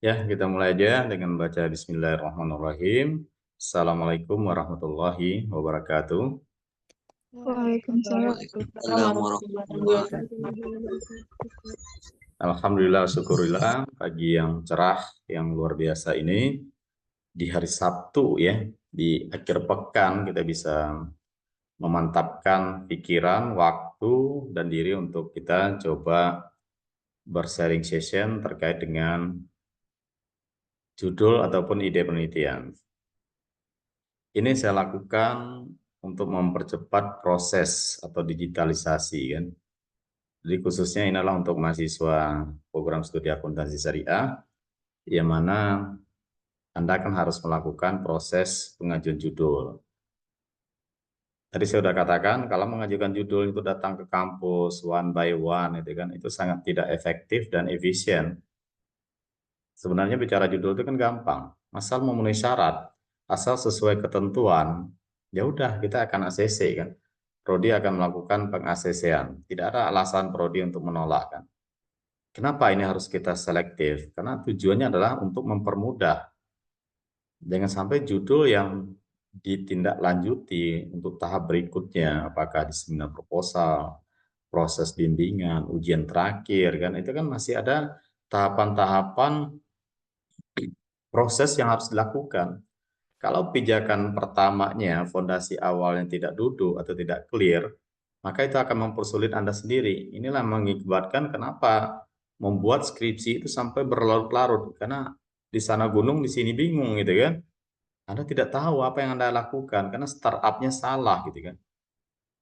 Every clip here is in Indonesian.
Ya, kita mulai aja dengan baca Bismillahirrahmanirrahim. Assalamualaikum warahmatullahi wabarakatuh. Waalaikumsalam Waalaikumsalam warahmatullahi Alhamdulillah, syukurillah, pagi yang cerah, yang luar biasa ini di hari Sabtu ya, di akhir pekan kita bisa memantapkan pikiran, waktu, dan diri untuk kita coba bersharing session terkait dengan judul ataupun ide penelitian. Ini saya lakukan untuk mempercepat proses atau digitalisasi kan. Jadi khususnya ini adalah untuk mahasiswa program studi akuntansi syariah, yang mana Anda kan harus melakukan proses pengajuan judul. Tadi saya sudah katakan, kalau mengajukan judul itu datang ke kampus one by one, itu sangat tidak efektif dan efisien. Sebenarnya bicara judul itu kan gampang, asal memenuhi syarat, asal sesuai ketentuan, ya udah kita akan ACC kan. Prodi akan melakukan peng-ACC-an. Tidak ada alasan Prodi untuk menolak kan. Kenapa ini harus kita selektif? Karena tujuannya adalah untuk mempermudah. Jangan sampai judul yang ditindaklanjuti untuk tahap berikutnya, apakah di seminar proposal, proses bimbingan, ujian terakhir kan, itu kan masih ada tahapan-tahapan proses yang harus dilakukan. Kalau pijakan pertamanya, fondasi awal yang tidak duduk atau tidak clear, maka itu akan mempersulit Anda sendiri. Inilah mengibatkan kenapa membuat skripsi itu sampai berlarut-larut, karena di sana gunung, di sini bingung gitu kan. Anda tidak tahu apa yang Anda lakukan, karena startupnya salah gitu kan.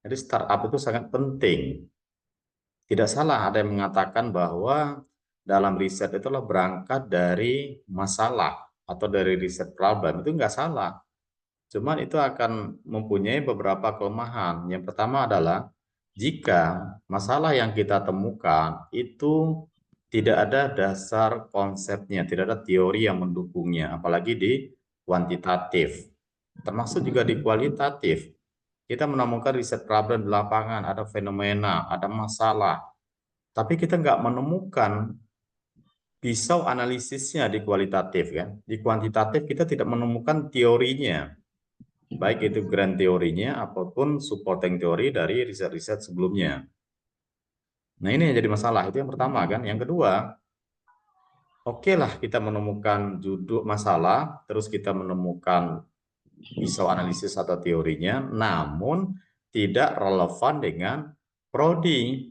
Jadi startup itu sangat penting. Tidak salah ada yang mengatakan bahwa dalam riset itulah berangkat dari masalah atau dari riset problem, itu nggak salah. Cuman itu akan mempunyai beberapa kelemahan. Yang pertama adalah jika masalah yang kita temukan itu tidak ada dasar konsepnya, tidak ada teori yang mendukungnya, apalagi di kuantitatif, termasuk juga di kualitatif. Kita menemukan riset problem di lapangan, ada fenomena, ada masalah, tapi kita nggak menemukan pisau analisisnya di kualitatif kan. Di kuantitatif kita tidak menemukan teorinya, baik itu grand teorinya apapun supporting teori dari riset-riset sebelumnya. Nah ini yang jadi masalah, itu yang pertama kan. Yang kedua, oke lah kita menemukan judul masalah, terus kita menemukan pisau analisis atau teorinya, namun tidak relevan dengan prodi,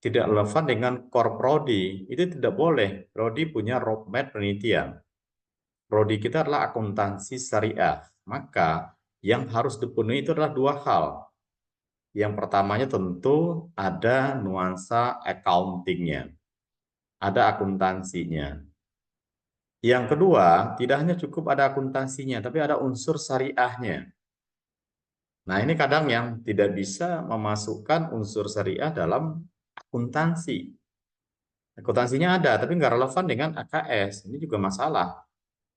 tidak relevan dengan core prodi, itu tidak boleh. Prodi punya roadmap penelitian. Prodi kita adalah akuntansi syariah, maka yang harus dipenuhi itu adalah dua hal. Yang pertamanya tentu ada nuansa accountingnya, ada akuntansinya. Yang kedua, tidak hanya cukup ada akuntansinya, tapi ada unsur syariahnya. Nah, ini kadang yang tidak bisa memasukkan unsur syariah dalam akuntansi. Akuntansinya ada, tapi nggak relevan dengan AKS. Ini juga masalah.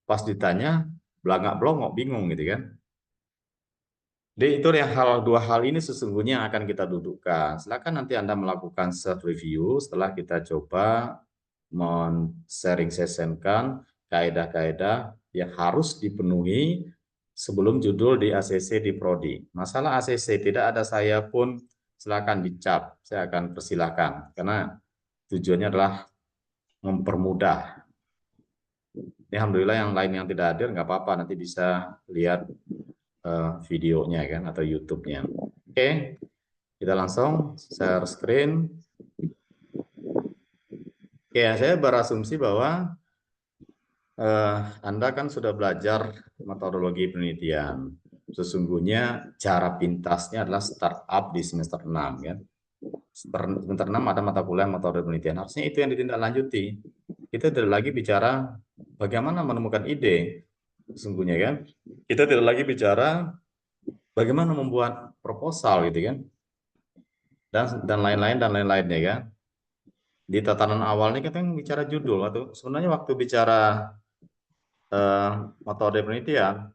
Pas ditanya, belangak-belongok, bingung gitu kan. Jadi itu yang dua hal ini sesungguhnya akan kita dudukkan. Silakan nanti Anda melakukan self review setelah kita coba men-sharing sessionkan kaidah-kaidah yang harus dipenuhi sebelum judul di ACC di Prodi. Masalah ACC tidak ada saya pun, silakan dicap, saya akan persilahkan karena tujuannya adalah mempermudah. Ini alhamdulillah yang lain yang tidak hadir nggak apa-apa, nanti bisa lihat videonya kan atau YouTube-nya. Oke, kita langsung share screen. Oke, saya berasumsi bahwa Anda kan sudah belajar metodologi penelitian. Sesungguhnya cara pintasnya adalah startup di semester 6 kan. Semester 6 ada mata kuliah metode penelitian. Harusnya itu yang ditindaklanjuti. Kita tidak lagi bicara bagaimana menemukan ide. Sesungguhnya kan. Kita tidak lagi bicara bagaimana membuat proposal gitu kan. Dan lain-lainnya kan. Di tatanan awal ini kita bicara judul atau sebenarnya waktu bicara metode penelitian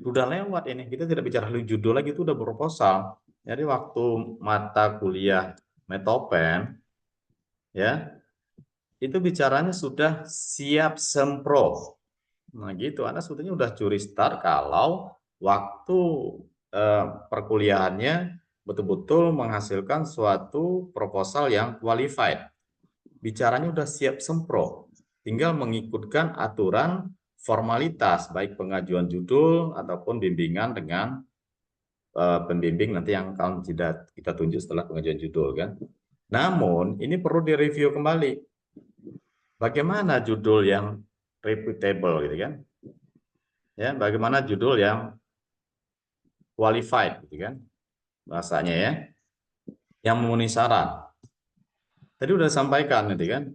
udah lewat ini, kita tidak bicara judul lagi, itu udah proposal. Jadi waktu mata kuliah Metopen ya, itu bicaranya sudah siap sempro. Nah gitu, Anda sebetulnya udah curi start kalau waktu perkuliahannya betul-betul menghasilkan suatu proposal yang qualified. Bicaranya udah siap sempro, tinggal mengikutkan aturan formalitas, baik pengajuan judul ataupun bimbingan dengan pembimbing nanti yang akan kita tunjuk setelah pengajuan judul kan. Namun ini perlu direview kembali. Bagaimana judul yang reputable gitu kan? Ya, bagaimana judul yang qualified gitu kan? Bahasanya ya, yang memenuhi syarat. Tadi udah sampaikan nanti kan,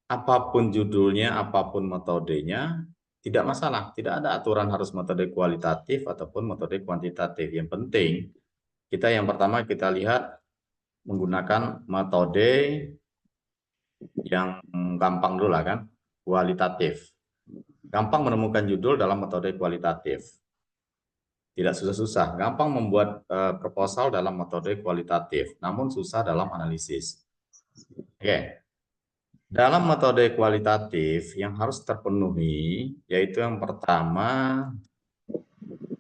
apapun judulnya, apapun metodenya, tidak masalah. Tidak ada aturan harus metode kualitatif ataupun metode kuantitatif. Yang penting kita yang pertama kita lihat menggunakan metode yang gampang dulu lah kan, kualitatif. Gampang menemukan judul dalam metode kualitatif. Tidak susah-susah, gampang membuat proposal dalam metode kualitatif, namun susah dalam analisis. Oke. Dalam metode kualitatif yang harus terpenuhi, yaitu yang pertama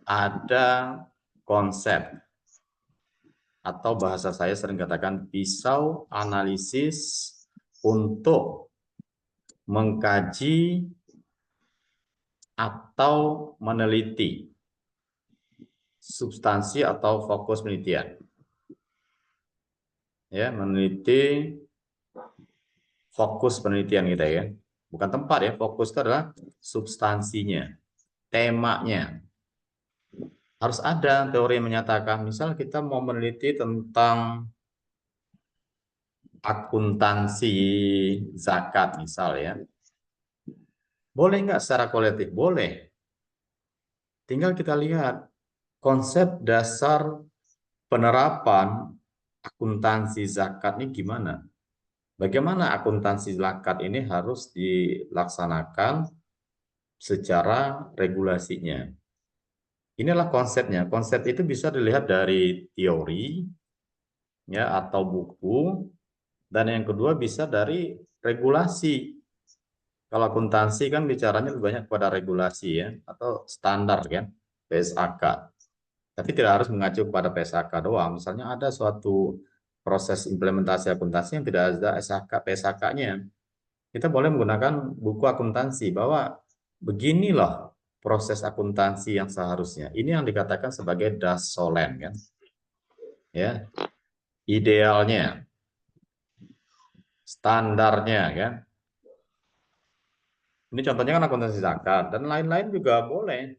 ada konsep, atau bahasa saya sering katakan pisau analisis untuk mengkaji atau meneliti substansi atau fokus penelitian. Ya, meneliti fokus penelitian kita ya. Bukan tempat ya, fokus itu adalah substansinya, temanya. Harus ada teori yang menyatakan, misal kita mau meneliti tentang akuntansi zakat misal ya. Boleh nggak secara kolektif? Boleh. Tinggal kita lihat konsep dasar penerapan akuntansi zakat ini gimana. Bagaimana akuntansi zakat ini harus dilaksanakan secara regulasinya. Inilah konsepnya. Konsep itu bisa dilihat dari teori ya atau buku, dan yang kedua bisa dari regulasi. Kalau akuntansi kan bicaranya lebih banyak pada regulasi ya atau standar kan, PSAK. Tapi tidak harus mengacu kepada PSAK doang. Misalnya ada suatu proses implementasi akuntansi yang tidak ada SAK PSAK-nya. Kita boleh menggunakan buku akuntansi bahwa beginilah proses akuntansi yang seharusnya. Ini yang dikatakan sebagai das solen kan. Ya. Idealnya, standarnya kan. Ini contohnya kan akuntansi zakat dan lain-lain juga boleh.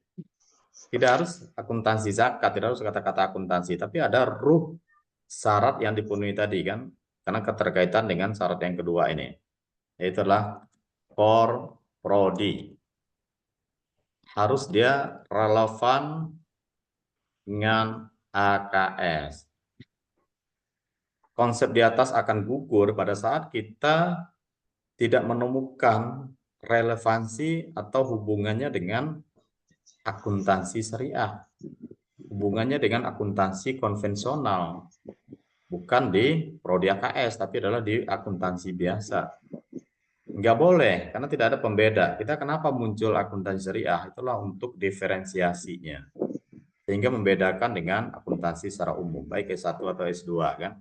Tidak harus akuntansi zakat, tidak harus kata-kata akuntansi, tapi ada ruh syarat yang dipenuhi tadi kan, karena keterkaitan dengan syarat yang kedua ini, yaitu adalah core prodi. Harus dia relevan dengan AKS. Konsep di atas akan gugur pada saat kita tidak menemukan relevansi atau hubungannya dengan akuntansi syariah. Hubungannya dengan akuntansi konvensional. Bukan di prodi AKS, tapi adalah di akuntansi biasa. Nggak boleh, karena tidak ada pembeda. Kita kenapa muncul akuntansi syariah? Itulah untuk diferensiasinya. Sehingga membedakan dengan akuntansi secara umum, baik S1 atau S2 kan.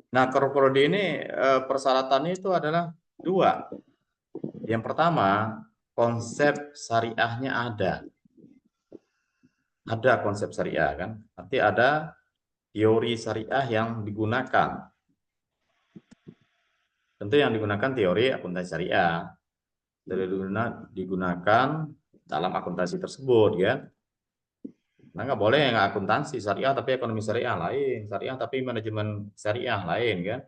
Nah, prodi ini persyaratannya itu adalah dua. Yang pertama, konsep syariahnya ada. Ada konsep syariah kan. Nanti ada teori syariah yang digunakan. Tentu yang digunakan teori akuntansi syariah. Digunakan dalam akuntansi tersebut ya. Nah, nggak boleh nggak akuntansi syariah tapi ekonomi syariah lain, syariah tapi manajemen syariah lain kan.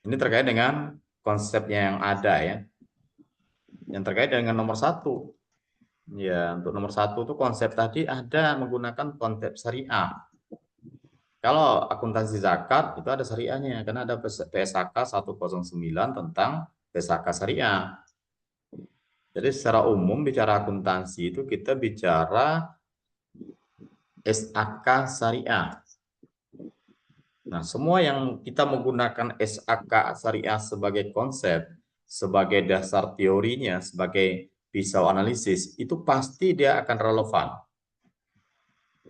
Ini terkait dengan konsepnya yang ada ya. Yang terkait dengan nomor satu. Ya, untuk nomor satu itu konsep tadi ada menggunakan konsep syariah. Kalau akuntansi zakat itu ada syariahnya karena ada PSAK 109 tentang PSAK syariah. Jadi secara umum bicara akuntansi itu kita bicara SAK syariah. Nah, semua yang kita menggunakan SAK syariah sebagai konsep, sebagai dasar teorinya, sebagai pisau analisis, itu pasti dia akan relevan.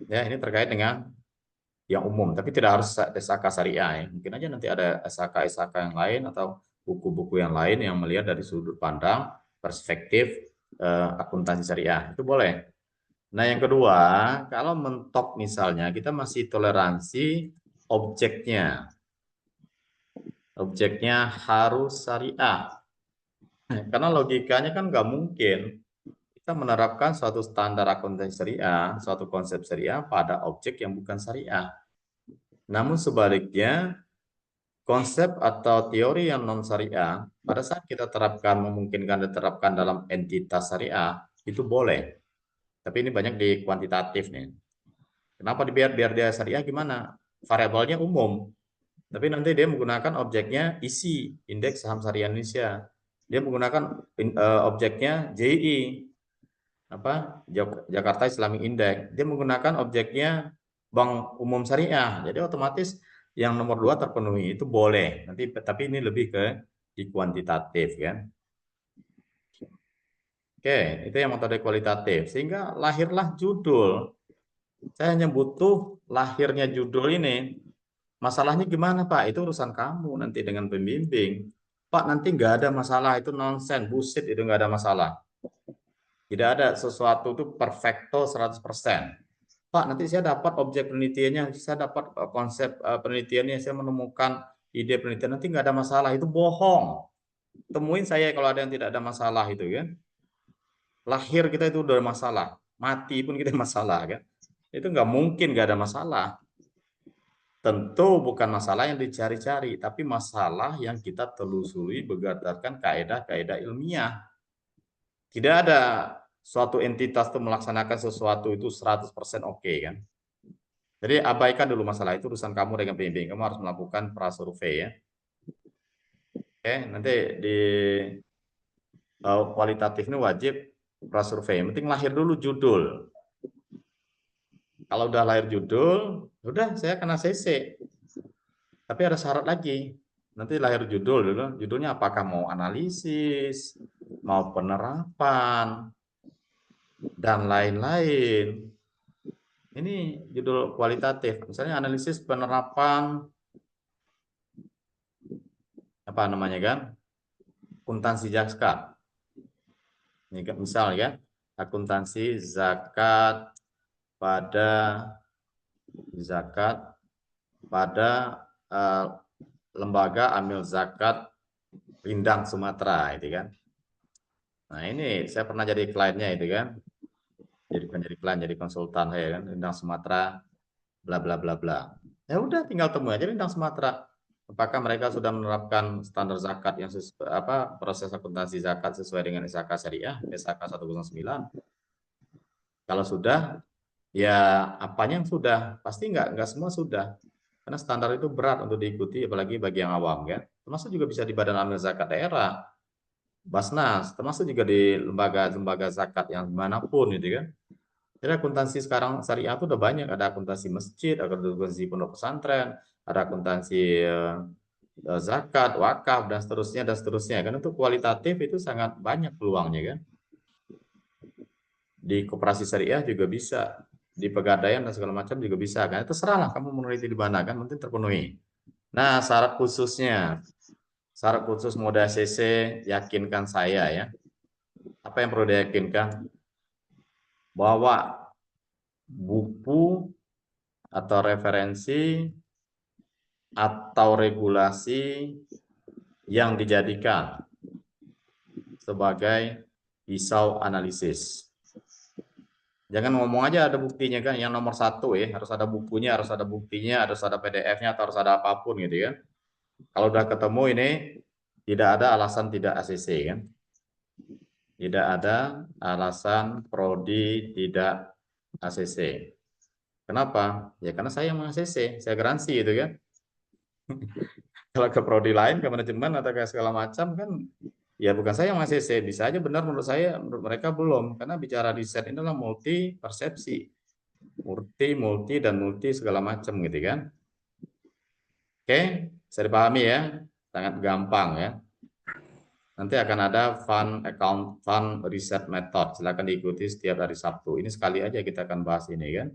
Ya, ini terkait dengan yang umum, tapi tidak harus SAK syariah ya. Mungkin aja nanti ada SAK-SAK yang lain atau buku-buku yang lain yang melihat dari sudut pandang perspektif akuntansi syariah. Itu boleh. Nah, yang kedua, kalau mentok misalnya kita masih toleransi objeknya. Objeknya harus syariah. Karena logikanya kan nggak mungkin kita menerapkan suatu standar akuntansi syariah, suatu konsep syariah pada objek yang bukan syariah. Namun sebaliknya, konsep atau teori yang non syariah pada saat kita terapkan memungkinkan diterapkan dalam entitas syariah itu boleh. Tapi ini banyak di kuantitatif nih. Kenapa biar dia syariah gimana? Variabelnya umum. Tapi nanti dia menggunakan objeknya ISI, Indeks Saham Syariah Indonesia. Dia menggunakan objeknya JI, apa Jakarta Islamic Index. Dia menggunakan objeknya Bank Umum Syariah. Jadi otomatis yang nomor 2 terpenuhi itu boleh. Nanti tapi ini lebih ke di kuantitatif kan. Oke, itu yang metode kualitatif. Sehingga lahirlah judul. Saya hanya butuh lahirnya judul ini. Masalahnya gimana Pak? Itu urusan kamu nanti dengan pembimbing. Pak, nanti nggak ada masalah. Itu nonsen, bullshit. Itu nggak ada masalah. Tidak ada sesuatu itu perfecto 100%. Pak, nanti saya dapat objek penelitiannya, saya dapat konsep penelitiannya, saya menemukan ide penelitian, nanti nggak ada masalah. Itu bohong. Temuin saya kalau ada yang tidak ada masalah itu kan. Lahir kita itu udah masalah. Mati pun kita masalah kan. Itu nggak mungkin nggak ada masalah. Tentu bukan masalah yang dicari-cari, tapi masalah yang kita telusuri berdasarkan kaedah-kaedah ilmiah. Tidak ada suatu entitas itu melaksanakan sesuatu itu 100% oke kan. Jadi abaikan dulu masalah itu urusan kamu dengan pembimbing. Kamu harus melakukan prasurvei ya. Oke, nanti di kualitatif ini wajib prasurvei. Yang penting lahir dulu judul. Kalau udah lahir judul, udah saya kena CC. Tapi ada syarat lagi. Nanti lahir judul dulu. Judulnya apakah mau analisis, mau penerapan, dan lain-lain. Ini judul kualitatif. Misalnya analisis penerapan apa namanya kan? Akuntansi zakat. Ini misal ya, akuntansi pada zakat pada uh, lembaga amil zakat Rindang Sumatera itu kan. Nah, ini saya pernah jadi kliennya itu kan. Jadi klien, jadi konsultan saya kan, Rindang Sumatera bla bla bla bla. Ya udah tinggal temui aja Rindang Sumatera. Apakah mereka sudah menerapkan standar zakat yang proses akuntansi zakat sesuai dengan SAK syariah, SAK 109? Kalau sudah, ya apanya yang sudah? Pasti nggak semua sudah. Karena standar itu berat untuk diikuti, apalagi bagi yang awam kan. Termasuk juga bisa di Badan Amil Zakat Daerah, Basnas, termasuk juga di lembaga-lembaga zakat yang manapun gitu kan. Jadi akuntansi sekarang syariah itu udah banyak, ada akuntansi masjid, ada akuntansi pondok pesantren, ada akuntansi zakat, wakaf dan seterusnya kan. Untuk kualitatif itu sangat banyak peluangnya kan. Di koperasi syariah juga bisa, di pegadaian dan segala macam juga bisa kan. Itu serahlah kamu meneliti di mana kan, mungkin terpenuhi. Nah, syarat khusus mode ACC yakinkan saya ya. Apa yang perlu diyakinkan? Bahwa buku atau referensi atau regulasi yang dijadikan sebagai pisau analisis. Jangan ngomong aja ada buktinya kan, yang nomor satu ya, harus ada bukunya, harus ada buktinya, harus ada PDF-nya, atau harus ada apapun gitu kan. Kalau udah ketemu ini, tidak ada alasan tidak ACC kan. Tidak ada alasan prodi tidak ACC. Kenapa? Ya karena saya yang ACC, saya garansi itu kan. Kalau ke prodi lain, ke manajemen atau ke segala macam kan, ya bukan saya yang ACC. Bisa aja benar menurut saya, menurut mereka belum. Karena bicara riset ini adalah multi persepsi. Multi dan multi segala macam gitu kan. Oke, bisa dipahami ya, sangat gampang ya. Nanti akan ada fund reset method, silakan diikuti setiap hari Sabtu. Ini sekali aja kita akan bahas ini kan.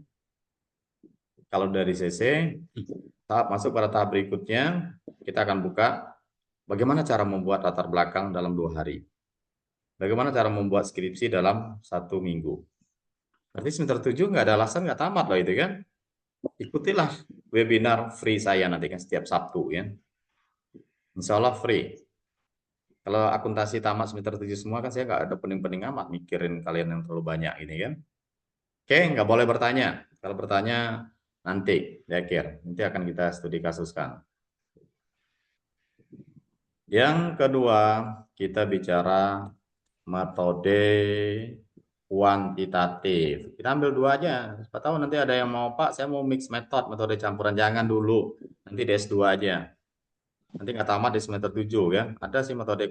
Kalau dari CC, masuk pada tahap berikutnya, kita akan buka bagaimana cara membuat latar belakang dalam 2 hari. Bagaimana cara membuat skripsi dalam 1 minggu. Berarti semester 7 nggak ada alasan nggak tamat loh itu kan. Ikutilah webinar free saya nanti kan setiap Sabtu ya. Insya Allah free. Kalau akuntansi tamat semester 7 semua kan saya nggak ada pening-pening amat mikirin kalian yang terlalu banyak ini kan. Oke, nggak boleh bertanya. Kalau bertanya nanti di akhir. Nanti akan kita studi kasuskan. Yang kedua, kita bicara metode kuantitatif. Kita ambil 2 aja. Siapa tahu nanti ada yang mau, Pak, saya mau mix metode campuran. Jangan dulu. Nanti di S2 aja. Nanti nggak tamat di semester 7 kan. Ada sih metode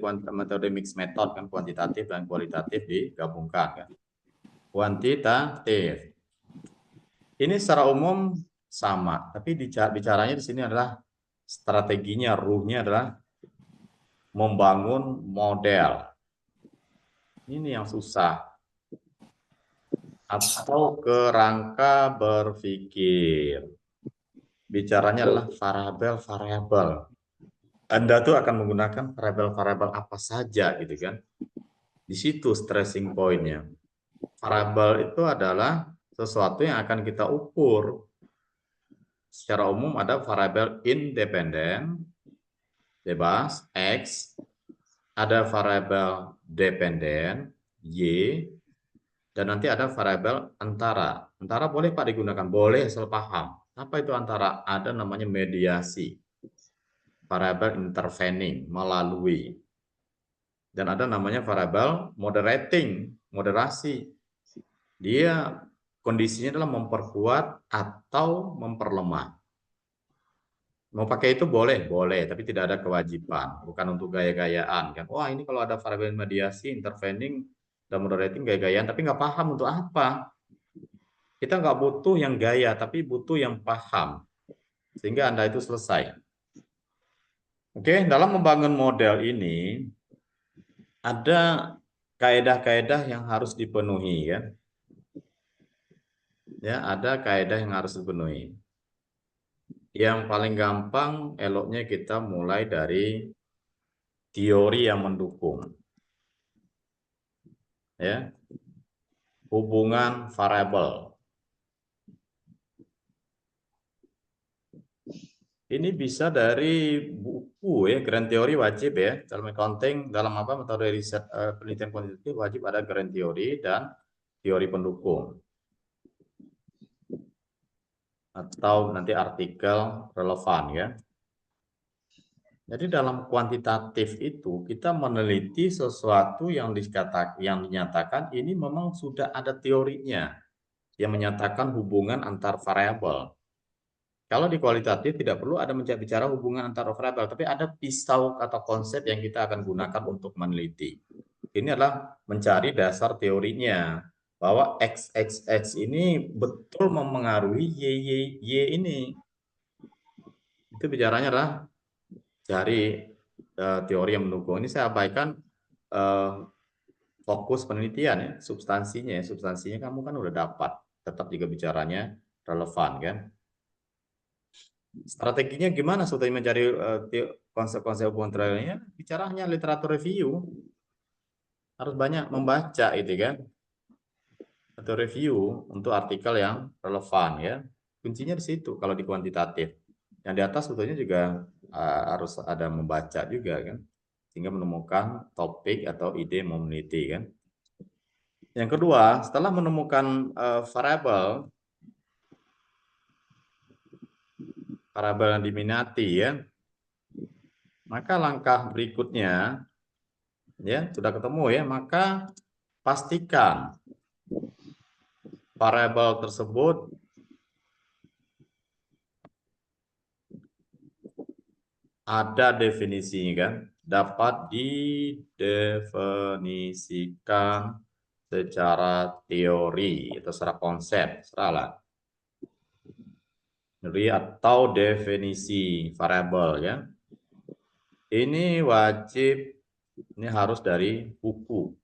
mix method kan, kuantitatif dan kualitatif digabungkan kan. Kuantitatif. Ini secara umum sama, tapi bicaranya di sini adalah strateginya, ruhnya adalah membangun model. Ini yang susah. Atau kerangka berpikir. Bicaranya adalah variabel-variabel. Anda tuh akan menggunakan variabel-variabel apa saja gitu kan. Di situ stressing point-nya. Variabel itu adalah sesuatu yang akan kita ukur. Secara umum ada variabel independen, bebas, X, ada variabel dependen, Y, dan nanti ada variabel antara. Antara boleh Pak digunakan, boleh asal paham. Apa itu antara? Ada namanya mediasi, variabel intervening, melalui. Dan ada namanya variabel moderating, moderasi. Dia kondisinya adalah memperkuat atau memperlemah. Mau pakai itu boleh, boleh, tapi tidak ada kewajiban, bukan untuk gaya-gayaan kan. Wah, ini kalau ada variabel mediasi, intervening, dan moderating gaya-gayaan, tapi nggak paham untuk apa. Kita nggak butuh yang gaya, tapi butuh yang paham, sehingga Anda itu selesai. Oke, dalam membangun model ini, ada kaedah-kaedah yang harus dipenuhi ya. Ya, ada kaedah yang harus dipenuhi. Yang paling gampang, eloknya kita mulai dari teori yang mendukung. Ya, hubungan variabel. Ini bisa dari buku ya, grand teori wajib ya. Dalam accounting, dalam apa metode riset penelitian kuantitatif wajib ada grand teori dan teori pendukung. Atau nanti artikel relevan ya. Jadi dalam kuantitatif itu kita meneliti sesuatu yang dinyatakan ini memang sudah ada teorinya yang menyatakan hubungan antar variabel. Kalau di kualitatif tidak perlu ada bicara hubungan antar variabel, tapi ada pisau atau konsep yang kita akan gunakan untuk meneliti. Ini adalah mencari dasar teorinya bahwa XXX ini betul memengaruhi Y ini. Itu bicaranya adalah dari teori yang mendukung. Ini saya abaikan fokus penelitian ya, substansinya. Substansinya kamu kan udah dapat, tetap juga bicaranya relevan kan. Strateginya gimana sebetulnya mencari konsep-konsep hubungan trialnya? Bicara hanya literatur review. Harus banyak membaca itu kan. Atau review untuk artikel yang relevan ya. Kuncinya di situ kalau di kuantitatif. Yang di atas sebetulnya juga harus ada membaca juga kan. Sehingga menemukan topik atau ide mau meneliti kan. Yang kedua, setelah menemukan variabel yang diminati ya, maka langkah berikutnya ya sudah ketemu ya, maka pastikan variabel tersebut ada definisinya kan, dapat didefinisikan secara teori atau secara konsep, salah. atau definisi variabel ya. Ini wajib, ini harus dari buku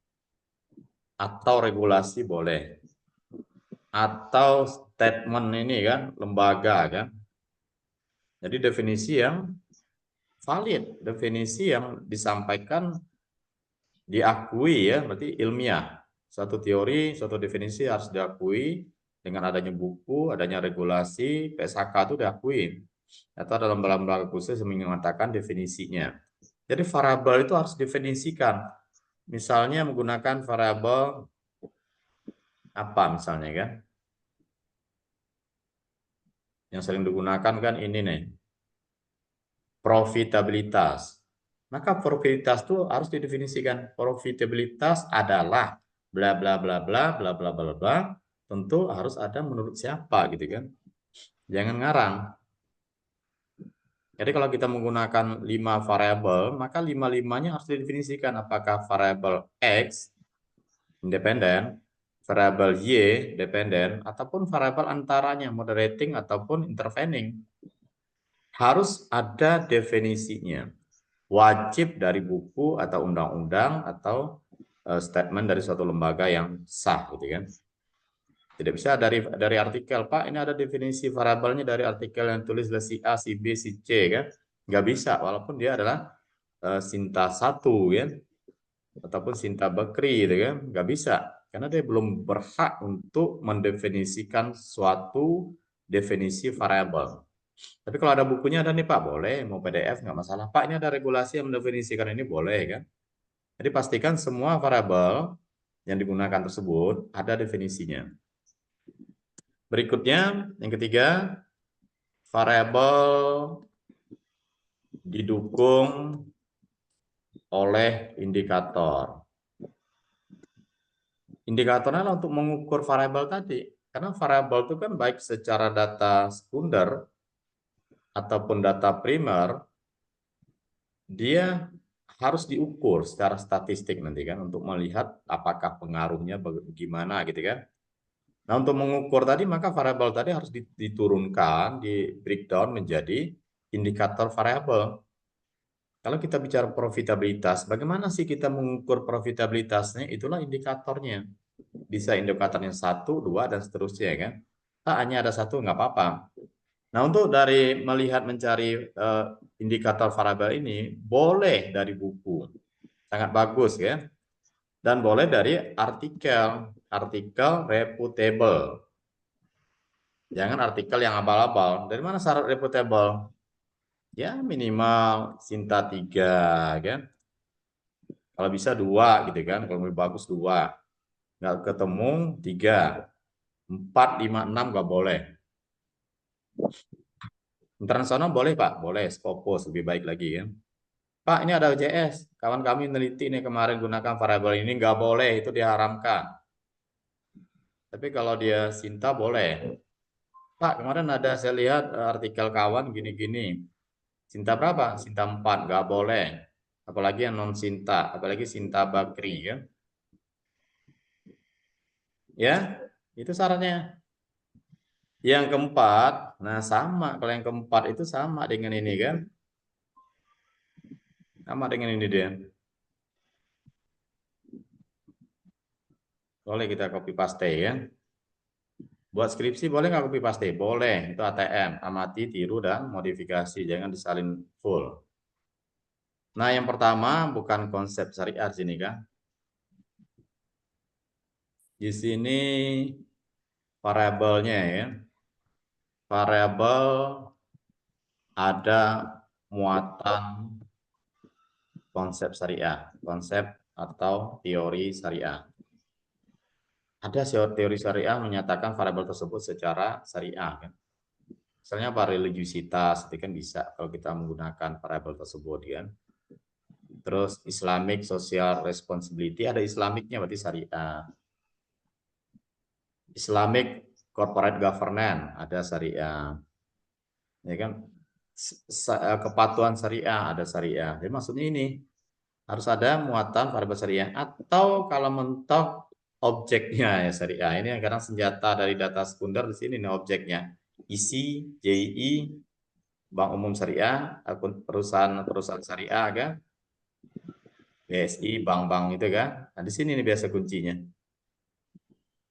atau regulasi boleh, atau statement ini kan lembaga kan. Jadi definisi yang valid, definisi yang disampaikan diakui ya, berarti ilmiah. Suatu teori, suatu definisi harus diakui dengan adanya buku, adanya regulasi, PSHK itu diakui. Atau dalam lembaga khusus yang mengatakan definisinya. Jadi variabel itu harus definisikan. Misalnya menggunakan variabel apa misalnya kan? Yang sering digunakan kan ini nih. Profitabilitas. Maka profitabilitas itu harus didefinisikan. Profitabilitas adalah bla bla bla bla bla bla bla bla. Tentu harus ada menurut siapa gitu kan. Jangan ngarang. Jadi kalau kita menggunakan 5 variabel, maka 5-5-nya harus didefinisikan apakah variabel X independen, variabel Y dependen, ataupun variabel antaranya moderating ataupun intervening. Harus ada definisinya. Wajib dari buku atau undang-undang atau statement dari suatu lembaga yang sah gitu kan. Tidak bisa dari artikel, Pak, ini ada definisi variabelnya dari artikel yang tulis si A, si B, si C kan. Nggak bisa, walaupun dia adalah Sinta 1 ya, ataupun Sinta Bakri gitu kan. Nggak bisa, karena dia belum berhak untuk mendefinisikan suatu definisi variabel. Tapi kalau ada bukunya ada nih Pak, boleh, mau PDF nggak masalah. Pak, ini ada regulasi yang mendefinisikan ini, boleh kan. Jadi pastikan semua variabel yang digunakan tersebut ada definisinya. Berikutnya, yang ketiga, variabel didukung oleh indikator. Indikatornya adalah untuk mengukur variabel tadi. Karena variabel itu kan baik secara data sekunder ataupun data primer, dia harus diukur secara statistik nanti kan untuk melihat apakah pengaruhnya bagaimana gitu kan. Nah, untuk mengukur tadi maka variabel tadi harus diturunkan, di breakdown menjadi indikator variabel. Kalau kita bicara profitabilitas, bagaimana sih kita mengukur profitabilitasnya? Itulah indikatornya. Bisa indikatornya 1, 2, dan seterusnya kan. Hanya ada satu nggak apa-apa. Nah, untuk dari melihat mencari indikator variabel ini, boleh dari buku. Sangat bagus ya. Dan boleh dari artikel reputable. Jangan artikel yang abal-abal. Dari mana syarat reputable? Ya minimal Sinta 3 kan. Kalau bisa 2 gitu kan. Kalau lebih bagus 2. Nggak ketemu 3. 4, 5, 6 nggak boleh. Internasional boleh Pak? Boleh. Scopus lebih baik lagi kan. Pak, ini ada OJS. Kawan kami meneliti nih kemarin gunakan variabel ini. Nggak boleh, itu diharamkan. Tapi kalau dia Sinta boleh. Pak, kemarin ada saya lihat artikel kawan gini-gini. Sinta berapa? Sinta 4, nggak boleh. Apalagi yang non Sinta, apalagi Sinta Bakri ya. Ya, itu syaratnya. Yang keempat, nah sama. Kalau yang keempat itu sama dengan ini kan. Sama dengan ini dia. Boleh kita copy paste ya. Buat skripsi boleh nggak copy paste? Boleh, itu ATM. Amati, tiru, dan modifikasi. Jangan disalin full. Nah, yang pertama bukan konsep syariat sini kan. Di sini variabelnya ya. Variabel ada muatan konsep syariah, konsep atau teori syariah. Ada teori syariah menyatakan variabel tersebut secara syariah kan. Misalnya apa religiusitas itu kan bisa kalau kita menggunakan variabel tersebut kan. Terus Islamic Social Responsibility ada Islamicnya berarti syariah. Islamic Corporate Governance ada syariah. Ya kan? Kepatuhan syariah ada syariah. Jadi maksudnya ini harus ada muatan variabel syariah atau kalau mentok objeknya ya syariah. Ini kadang senjata dari data sekunder di sini nih objeknya. isi, JI, Bank Umum Syariah, akun perusahaan syariah kan, BSI, bank-bank itu kan. Nah, di sini nih biasa kuncinya.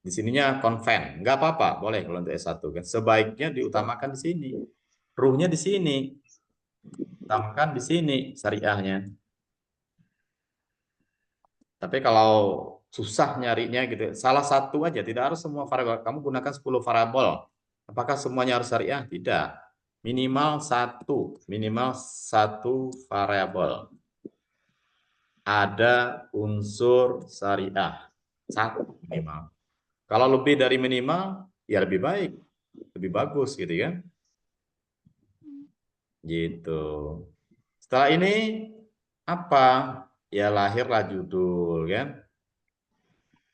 Di sininya konven, nggak apa-apa, boleh kalau untuk S1 kan. Sebaiknya diutamakan di sini. Ruhnya di sini, utamakan di sini syariahnya. Tapi kalau susah nyarinya gitu, salah satu aja, tidak harus semua variabel. Kamu gunakan 10 variabel. Apakah semuanya harus syariah? Tidak. Minimal satu variabel. Ada unsur syariah. Satu minimal. Kalau lebih dari minimal, ya lebih baik. Lebih bagus gitu kan. Gitu. Setelah ini, apa? Ya lahirlah judul kan.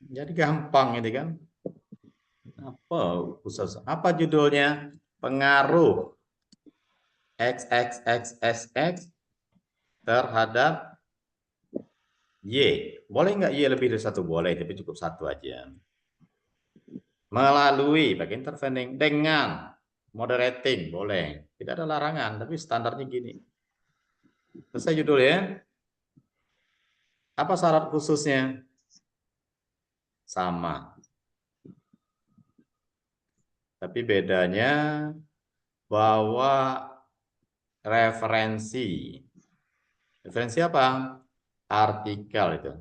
Jadi gampang ini kan. Apa judulnya? Pengaruh XXXXX terhadap Y. Boleh nggak Y lebih dari satu? Boleh, tapi cukup satu aja. Melalui, pakai intervening, dengan moderating, boleh. Tidak ada larangan, tapi standarnya gini. Selesai judul ya. Apa syarat khususnya? Sama. Tapi bedanya bahwa referensi. Referensi apa? Artikel itu.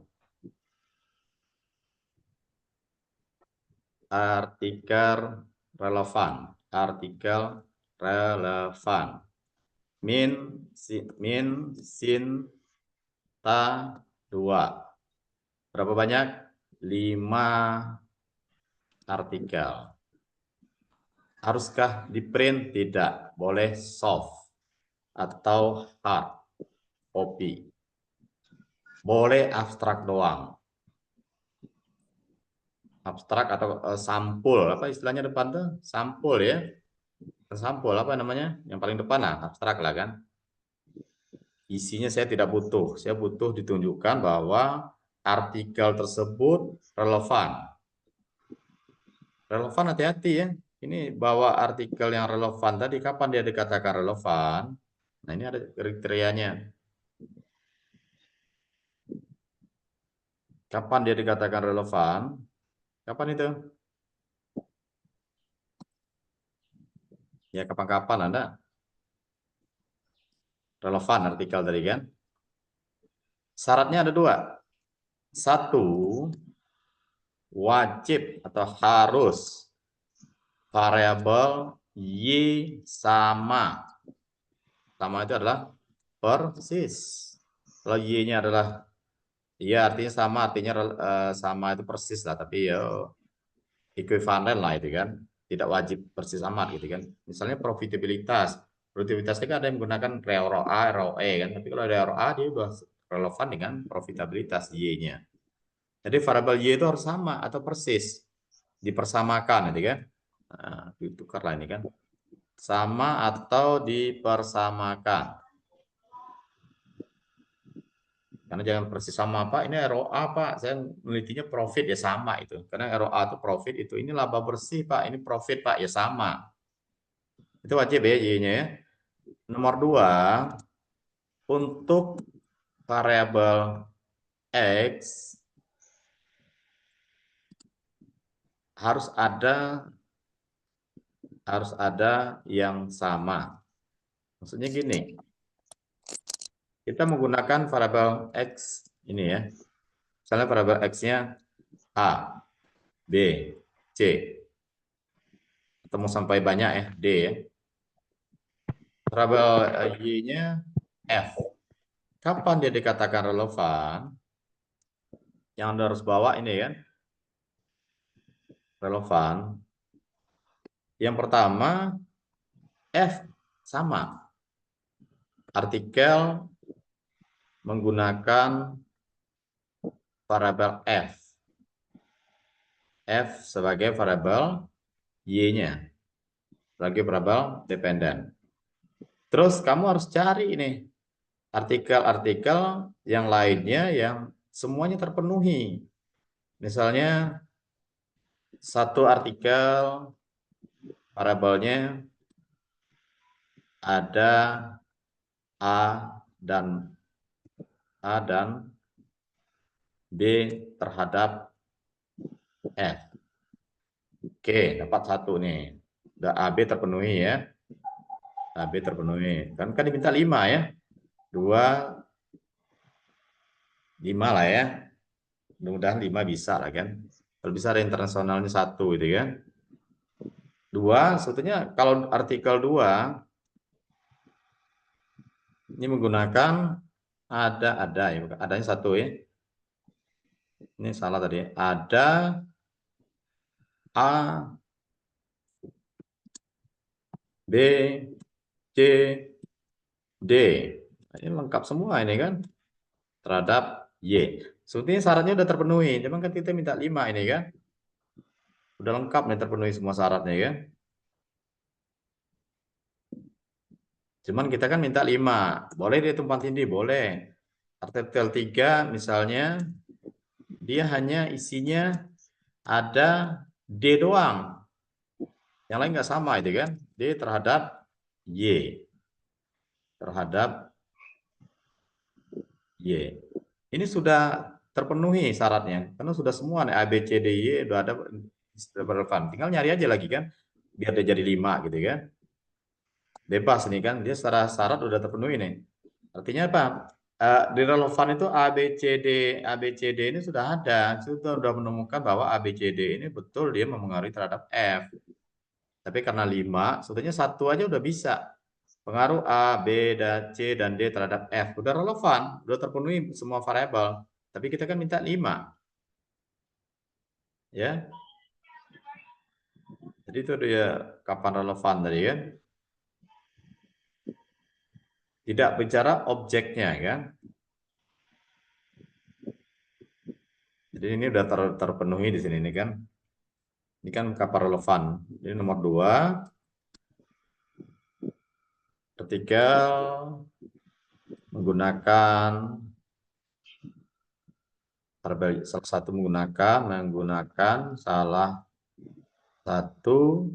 Artikel relevan. Artikel relevan. Min sin ta 2. Berapa banyak? 5 artikel. Haruskah di print? Tidak. Boleh soft atau hard copy. Boleh abstrak doang. Abstrak atau sampul. Apa istilahnya depan tuh? Sampul ya. Sampul apa namanya? Yang paling depan lah. Abstrak lah kan. Isinya saya tidak butuh. Saya butuh ditunjukkan bahwa artikel tersebut relevan. Relevan hati-hati ya. Ini bahwa artikel yang relevan tadi kapan dia dikatakan relevan? Nah, ini ada kriterianya. Kapan dia dikatakan relevan? Kapan itu? Ya, kapan-kapan Anda relevan artikel tadi kan? Syaratnya ada 2. 1, wajib atau harus variabel Y sama. Sama itu adalah persis. Kalau Y-nya adalah, ya artinya sama, artinya sama itu persis lah, tapi ya ekuivalen lah itu kan. Tidak wajib persis sama gitu kan. Misalnya profitabilitas. Profitabilitasnya kan ada yang menggunakan ROA, ROE kan. Tapi kalau ada ROA dia sudah relevan dengan profitabilitas Y-nya. Jadi variabel Y itu harus sama atau persis. Dipersamakan gitu kan. Nah, ditukarlah ini kan. Sama atau dipersamakan. Karena jangan persis sama Pak, ini ROA Pak, saya menelitinya profit ya sama itu. Karena ROA itu profit itu, ini laba bersih Pak, ini profit Pak ya sama. Itu wajib ya Y-nya ya. Nomor 2, untuk variabel X harus ada yang sama. Maksudnya gini, kita menggunakan variabel X ini ya. Misalnya variabel X-nya A, B, C. Ketemu sampai banyak ya, D ya. Variabel Y-nya F. Kapan dia dikatakan relevan? Yang Anda harus bawa ini kan, relevan. Yang pertama, F sama. Artikel menggunakan variabel F. F sebagai variabel Y-nya. Sebagai variabel dependen. Terus kamu harus cari ini artikel-artikel yang lainnya yang semuanya terpenuhi. Misalnya satu artikel variabelnya ada A dan B terhadap F. Oke, dapat satu nih. Udah AB terpenuhi ya. AB terpenuhi. Kan diminta 5 ya. 2, 5 lah ya. Mudah-mudahan 5 bisa lah kan. Kalau bisa ada internasionalnya 1 gitu kan. 2, sebetulnya kalau artikel 2 ini menggunakan ada ya, adanya 1 ya. Ini salah tadi. Ada A, B, C, D. Nah, ini lengkap semua ini kan. Terhadap Y. Sebetulnya syaratnya udah terpenuhi. Cuman kan kita minta 5 ini kan. Udah lengkap nih terpenuhi semua syaratnya kan. Cuman kita kan minta 5. Boleh dia tumpang tindih? Boleh. Artikel 3 misalnya dia hanya isinya ada D doang. Yang lain nggak sama itu kan. D terhadap Y. Terhadap Y. Ini sudah terpenuhi syaratnya. Karena sudah semua nih A, B, C, D, Y udah ada relevan. Tinggal nyari aja lagi kan. Biar dia jadi 5 gitu kan. Bebas nih kan. Dia secara syarat udah terpenuhi nih. Artinya apa? Di relevan itu A, B, C, D ini sudah ada. Sudah menemukan bahwa A, B, C, D ini betul dia memengaruhi terhadap F. Tapi karena 5, sebetulnya 1 aja udah bisa. Pengaruh A, B, dan C, dan D terhadap F. Udah relevan, udah terpenuhi semua variabel. Tapi kita kan minta 5. Ya. Jadi itu dia kapan relevan tadi kan. Tidak bicara objeknya kan. Jadi ini udah terpenuhi di sini nih kan. Ini kan kapan relevan. Jadi nomor 2. Artikel menggunakan salah satu menggunakan salah satu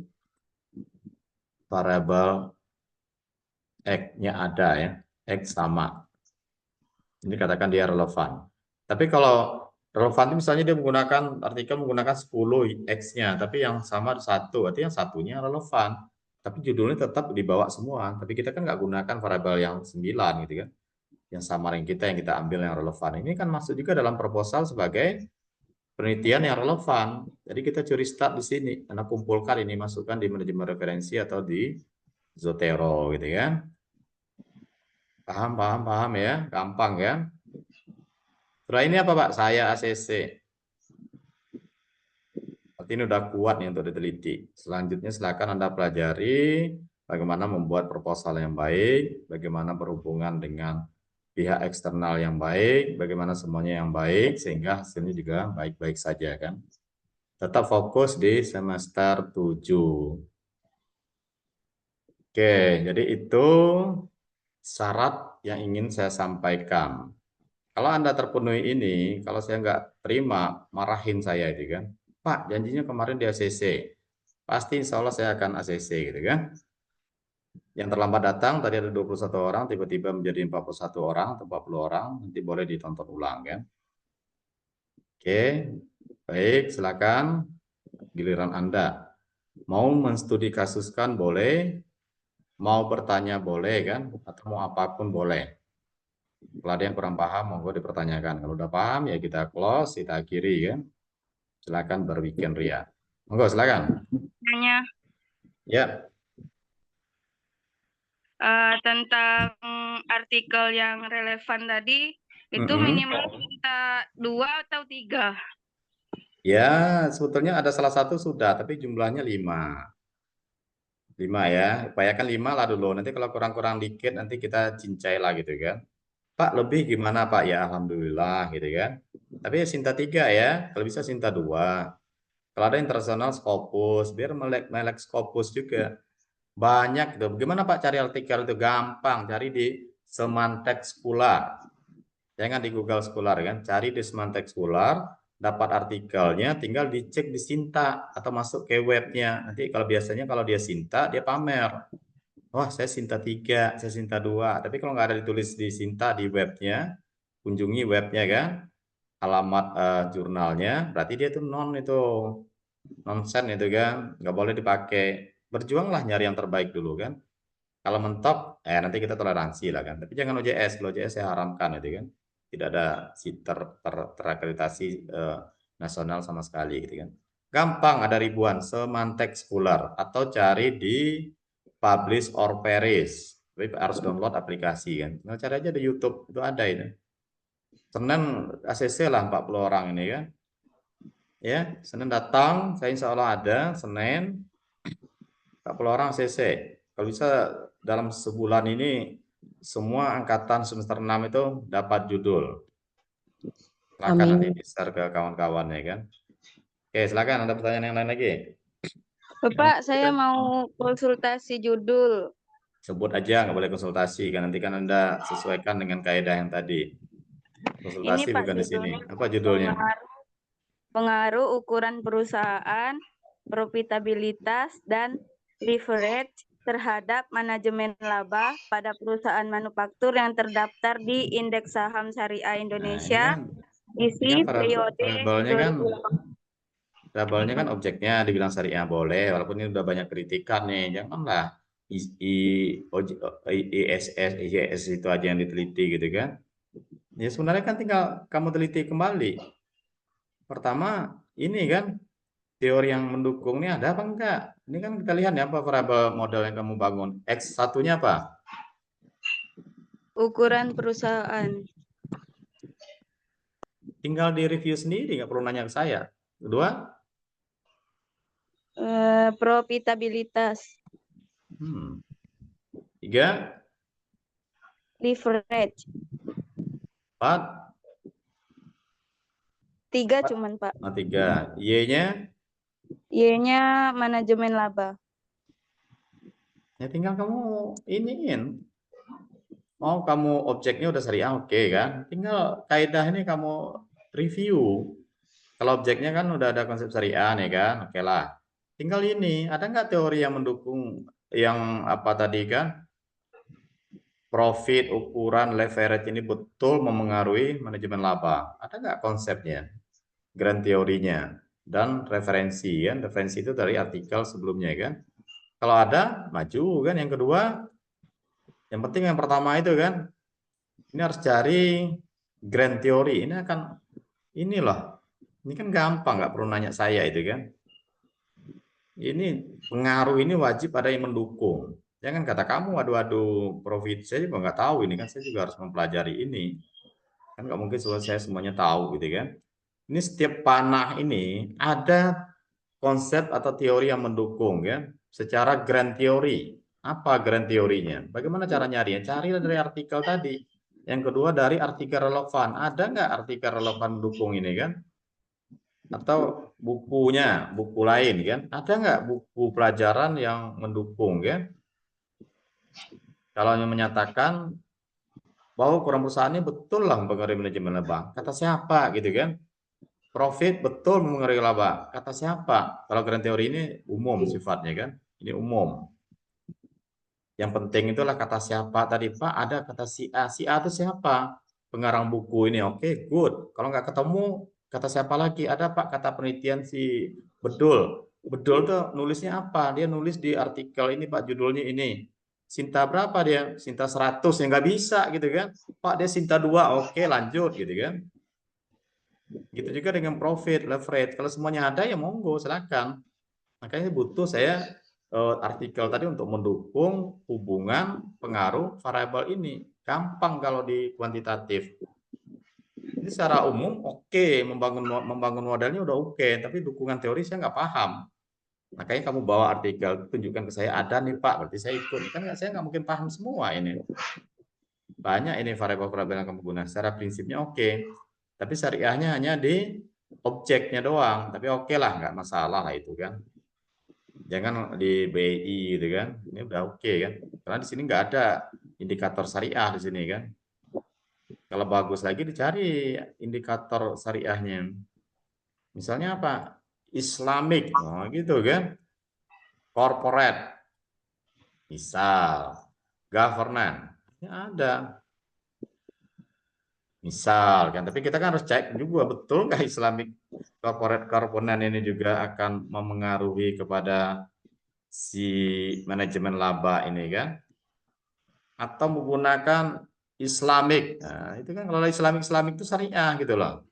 variabel X-nya ada ya. X sama. Ini katakan dia relevan. Tapi kalau relevan itu misalnya dia menggunakan artikel menggunakan 10 X-nya, tapi yang sama 1, artinya yang satunya relevan. Tapi judulnya tetap dibawa semua. Tapi kita kan nggak gunakan variabel yang 9 gitu kan. Yang sama dengan kita yang kita ambil yang relevan. Ini kan masuk juga dalam proposal sebagai penelitian yang relevan. Jadi kita curi start di sini. Karena kumpulkan ini masukkan di manajemen referensi atau di Zotero gitu kan. Paham ya, gampang ya. Setelah ini apa Pak? Saya ACC. Berarti ini udah kuat nih untuk diteliti. Selanjutnya silakan Anda pelajari bagaimana membuat proposal yang baik, bagaimana berhubungan dengan pihak eksternal yang baik, bagaimana semuanya yang baik, sehingga hasilnya juga baik-baik saja kan. Tetap fokus di semester 7. Oke, jadi itu syarat yang ingin saya sampaikan. Kalau Anda terpenuhi ini, kalau saya nggak terima, marahin saya itu kan. Pak, janjinya kemarin di ACC. Pasti insya Allah saya akan ACC gitu kan. Yang terlambat datang, tadi ada 21 orang, tiba-tiba menjadi 41 orang atau 40 orang, nanti boleh ditonton ulang kan. Oke, baik, silakan giliran Anda. Mau menstudi kasuskan boleh, mau bertanya boleh kan, atau mau apapun boleh. Kalau ada yang kurang paham, monggo dipertanyakan. Kalau udah paham, ya kita close, kita akhiri kan. Silakan berweekend ria. Monggo, silakan. Nanya Ya. tentang artikel yang relevan tadi, itu minimal kita 2 atau 3? Ya, sebetulnya ada salah satu sudah, tapi jumlahnya 5. 5 ya, upayakan 5 lah dulu. Nanti kalau kurang-kurang dikit, nanti kita cincai lah gitu kan. Pak, lebih gimana Pak? Ya, Alhamdulillah gitu kan. Tapi ya Sinta 3 ya, kalau bisa Sinta 2. Kalau ada internasional Scopus, biar melek Scopus juga. Banyak gitu. Bagaimana Pak cari artikel itu? Gampang, cari di Semantek Scholar. Jangan di Google Scholar kan, cari di Semantek Scholar. dapat artikelnya, tinggal dicek di Sinta atau masuk ke webnya. Nanti kalau biasanya kalau dia Sinta, dia pamer. Wah, saya Sinta 3, saya Sinta 2. Tapi kalau nggak ada ditulis di Sinta di webnya, kunjungi webnya kan, alamat jurnalnya, berarti dia tuh nonsen itu kan, nggak boleh dipakai. Berjuanglah nyari yang terbaik dulu kan. Kalau mentok, nanti kita toleransi lah kan. Tapi jangan OJS, kalau OJS saya haramkan itu kan. Tidak ada terakreditasi nasional sama sekali gitu kan. Gampang, ada ribuan, Semantek Scholar atau cari di Publish or Perish. Tapi harus download aplikasi kan. Nah, cari aja di YouTube, itu ada ini. Senin ACC lah 40 orang ini kan. Ya, Senin datang, saya insya Allah ada, Senin 40 orang ACC. Kalau bisa dalam sebulan ini semua angkatan semester 6 itu dapat judul. Silakan nanti di-share ke kawan-kawannya kan. Oke, silakan ada pertanyaan yang lain lagi. Bapak, saya mau konsultasi judul. Sebut aja, nggak boleh konsultasi kan, nanti kan Anda sesuaikan dengan kaidah yang tadi. Konsultasi Ini Pak bukan di sini. judulnya Apa judulnya? pengaruh ukuran perusahaan, profitabilitas, dan leverage terhadap manajemen laba pada perusahaan manufaktur yang terdaftar di Indeks Saham Syariah Indonesia isi periode variabelnya kan objeknya dibilang syariah boleh, walaupun ini udah banyak kritikan nih, janganlah ISS, ISS itu aja yang diteliti gitu kan. Ya sebenarnya kan tinggal kamu teliti kembali. Pertama ini kan teori yang mendukung ini ada apa enggak? Ini kan kita lihat ya apa variabel modal yang kamu bangun. X satunya apa? ukuran perusahaan. Tinggal di review sendiri, nggak perlu nanya ke saya. Kedua? Profitabilitas. Tiga? Leverage. 4? 3 cuman Pak. 3. Y-nya? Y-nya manajemen laba. Ya tinggal kamu iniin. Oh kamu objeknya udah syariah oke kan? Tinggal kaidah ini kamu review. Kalau objeknya kan udah ada konsep syariah nih kan? Oke lah. Tinggal ini, ada nggak teori yang mendukung yang apa tadi kan? Profit, ukuran, leverage ini betul memengaruhi manajemen laba. Ada nggak konsepnya? Grand teorinya dan referensi kan? Referensi itu dari artikel sebelumnya kan? Kalau ada, maju kan? Yang kedua, yang penting yang pertama itu kan? Ini harus cari grand teori. Ini akan ini loh. Ini kan gampang, nggak perlu nanya saya itu kan. Ini pengaruh ini wajib ada yang mendukung. Jangan kata kamu adu-adu profit, saya juga nggak tahu ini kan, saya juga harus mempelajari ini. Kan nggak mungkin saya semuanya tahu gitu kan. Ini setiap panah ini ada konsep atau teori yang mendukung ya. Secara grand teori. Apa grand teorinya? Bagaimana cara nyari? Cari dari artikel tadi. Yang kedua dari artikel relevan. Ada nggak artikel relevan mendukung ini kan? Atau bukunya, buku lain kan? Ada nggak buku pelajaran yang mendukung kan? Kalau yang menyatakan bahwa ukuran perusahaan ini betul lah mempengaruhi manajemen laba. Kata siapa gitu kan? Profit betul mempengaruhi laba. Kata siapa? Kalau grand teori ini umum sifatnya kan? Ini umum. Yang penting itulah kata siapa tadi Pak. Ada kata si A. Si A itu siapa? Pengarang buku ini. Oke, good. Kalau nggak ketemu, kata siapa lagi? Ada Pak kata penelitian si Bedul. Bedul tuh nulisnya apa? Dia nulis di artikel ini Pak, judulnya ini. Sinta berapa dia? Sinta 100 ya nggak bisa gitu kan? Pak dia Sinta 2. Oke, lanjut gitu kan? Gitu juga dengan profit, leverage. Kalau semuanya ada ya monggo silakan. Makanya butuh saya artikel tadi untuk mendukung hubungan pengaruh variabel ini. Gampang kalau di kuantitatif. Ini secara umum oke, membangun modelnya udah oke, tapi dukungan teori saya nggak paham. Makanya kamu bawa artikel, tunjukkan ke saya ada nih Pak, berarti saya ikut. Kan saya nggak mungkin paham semua ini. Banyak ini variabel-variabel yang kamu gunakan. Secara prinsipnya oke, tapi syariahnya hanya di objeknya doang. Tapi oke lah, nggak masalah lah itu kan. Jangan di BI gitu kan. Ini udah oke kan. Karena di sini nggak ada indikator syariah di sini kan. Kalau bagus lagi dicari indikator syariahnya. Misalnya apa? Islamic, oh, gitu kan? Corporate, misal. Governance, ya ada. Misal kan, tapi kita kan harus cek juga betul nggak Islamic corporate component ini juga akan memengaruhi kepada si manajemen laba ini kan? Atau menggunakan Islamic, nah, itu kan kalau Islamic itu syariah gitu loh.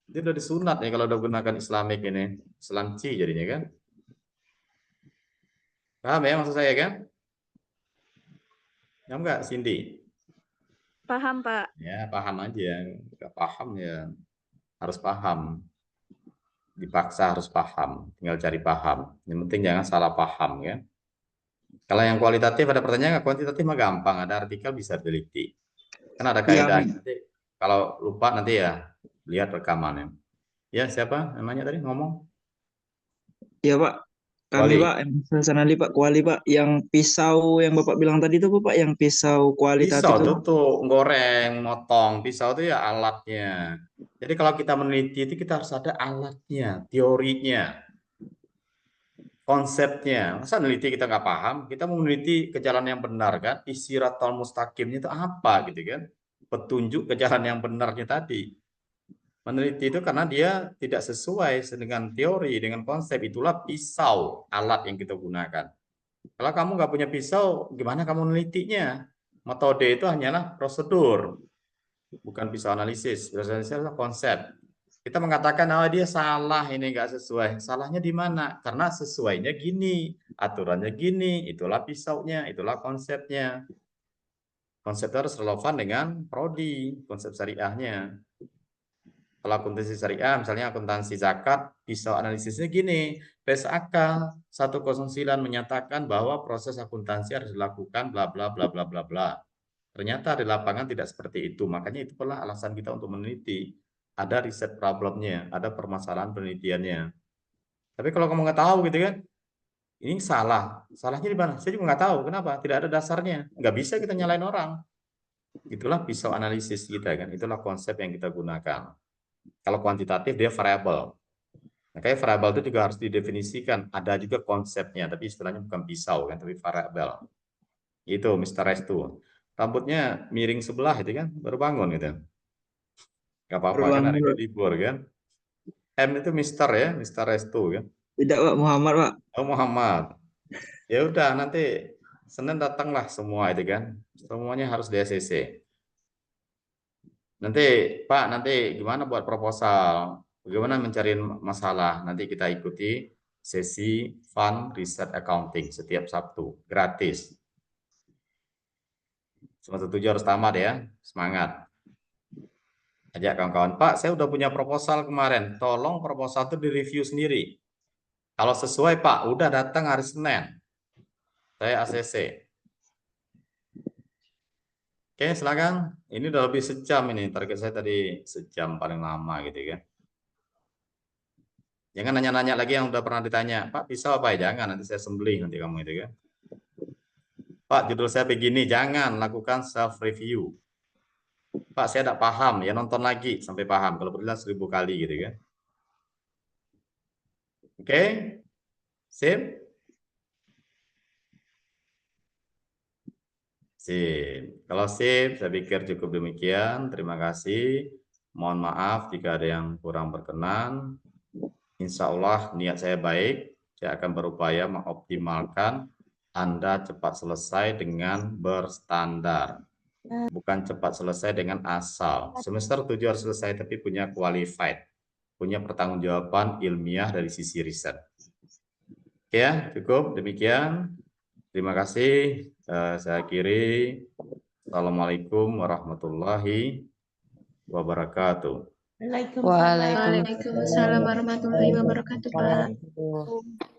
Itu udah disunat ya kalau udah gunakan Islamic ini, Islamci jadinya kan? Paham ya maksud saya kan? Ya enggak, Cindy? Paham, Pak. Ya paham aja, nggak paham ya harus paham. Dipaksa harus paham, tinggal cari paham. Yang penting jangan salah paham ya. Kalau yang kualitatif ada pertanyaan nggak? Kuantitatif mah gampang, ada artikel bisa teliti. Kan ada kaidah. Yang Nanti kalau lupa nanti ya lihat rekamannya. Ya siapa namanya tadi ngomong? ya Pak, kami Kuali. Pak, yang personally Pak, kuali Pak, yang pisau yang Bapak bilang tadi itu Pak, yang pisau kualitatif Pisau itu. tuh goreng, motong. Pisau itu ya alatnya. Jadi kalau kita meneliti itu kita harus ada alatnya, teorinya, konsepnya. Masa meneliti kita nggak paham? Kita mau meneliti ke jalan yang benar kan? Siratal mustaqimnya itu apa gitu kan? Petunjuk ke jalan yang benarnya tadi. Meneliti itu karena dia tidak sesuai dengan teori, dengan konsep. Itulah pisau, alat yang kita gunakan. Kalau kamu nggak punya pisau, gimana kamu menelitinya? Metode itu hanyalah prosedur, bukan pisau analisis. Pisau analisis adalah konsep. Kita mengatakan, oh dia salah, ini nggak sesuai. Salahnya di mana? Karena sesuainya gini, aturannya gini, itulah pisaunya, itulah konsepnya. Konsep harus relevan dengan prodi, konsep syariahnya. Kalau akuntansi syariah, misalnya akuntansi zakat, pisau analisisnya gini, PSAK 109 menyatakan bahwa proses akuntansi harus dilakukan bla bla bla bla bla bla. Ternyata di lapangan tidak seperti itu, makanya itu itulah alasan kita untuk meneliti. Ada riset problemnya, ada permasalahan penelitiannya. Tapi kalau kamu nggak tahu gitu kan, ini salah. Salahnya di mana? Saya juga nggak tahu. Kenapa? Tidak ada dasarnya. Nggak bisa kita nyalain orang. Itulah pisau analisis kita kan. Itulah konsep yang kita gunakan. Kalau kuantitatif dia variabel. Makanya variabel itu juga harus didefinisikan. Ada juga konsepnya, tapi istilahnya bukan pisau kan, tapi variabel. Itu Mr. Restu. Rambutnya miring sebelah itu kan, baru bangun gitu. Gak apa-apa kan hari ini Berbangun. libur kan. M itu Mr. ya, Mr. Restu kan. Tidak Pak, Muhammad Pak. Oh Muhammad. Ya udah nanti Senin datanglah semua itu kan. Semuanya harus di ACC. Nanti Pak, nanti gimana buat proposal? Bagaimana mencari masalah? Nanti kita ikuti sesi Fund Research Accounting setiap Sabtu, gratis. Semester 7 harus tamat ya, semangat. Ajak kawan-kawan, Pak, saya udah punya proposal kemarin, tolong proposal itu direview sendiri. Kalau sesuai Pak, udah datang hari Senin, saya ACC. Oke, silakan. Ini udah lebih sejam ini, target saya tadi sejam paling lama gitu kan. Jangan nanya-nanya lagi yang udah pernah ditanya, Pak pisau apa ya? Jangan, nanti saya sembelih nanti kamu itu kan. Pak judul saya begini, jangan lakukan self review. Pak saya tidak paham, ya nonton lagi sampai paham. Kalau perlu 1000 kali gitu kan. Oke, sip. Sip. Kalau sip, saya pikir cukup demikian. Terima kasih. Mohon maaf jika ada yang kurang berkenan. Insya Allah niat saya baik. Saya akan berupaya mengoptimalkan Anda cepat selesai dengan berstandar. Bukan cepat selesai dengan asal. Semester 7 harus selesai, tapi punya qualified. Punya pertanggungjawaban ilmiah dari sisi riset. Oke ya, cukup. Demikian. Terima kasih. Saya akhiri. Assalamualaikum warahmatullahi wabarakatuh. Waalaikumsalam warahmatullahi wabarakatuh, Pak.